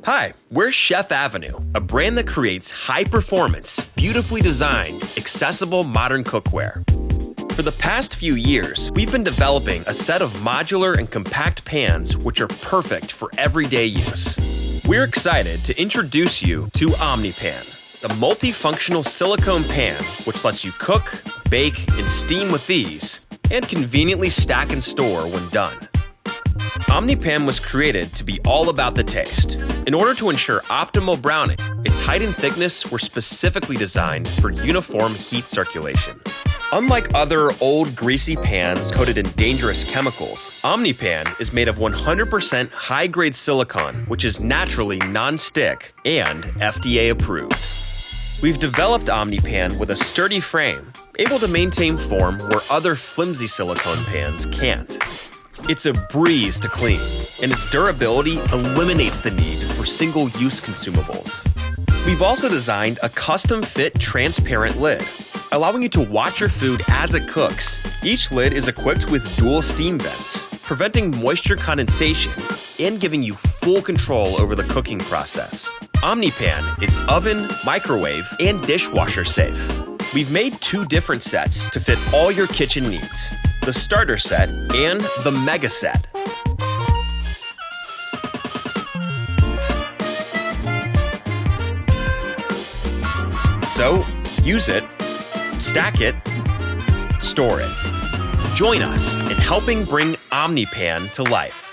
Hi, we're Chef Avenue, a brand that creates high-performance, beautifully designed, accessible modern cookware. For the past few years, we've been developing a set of modular and compact pans which are perfect for everyday use. We're excited to introduce you to Omnipan, the multifunctional silicone pan which lets you cook, bake, and steam with ease, and conveniently stack and store when done. Omnipan was created to be all about the taste. In order to ensure optimal browning, its height and thickness were specifically designed for uniform heat circulation. Unlike other old greasy pans coated in dangerous chemicals, Omnipan is made of 100% high-grade silicone, which is naturally non-stick and FDA approved. We've developed Omnipan with a sturdy frame, able to maintain form where other flimsy silicone pans can't. It's a breeze to clean, and its durability eliminates the need for single-use consumables. We've also designed a custom-fit transparent lid, allowing you to watch your food as it cooks. Each lid is equipped with dual steam vents, preventing moisture condensation and giving you full control over the cooking process. Omnipan is oven, microwave, and dishwasher safe. We've made 2 different sets to fit all your kitchen needs: the starter set and the mega set. So, use it, stack it, store it. Join us in helping bring Omnipan to life.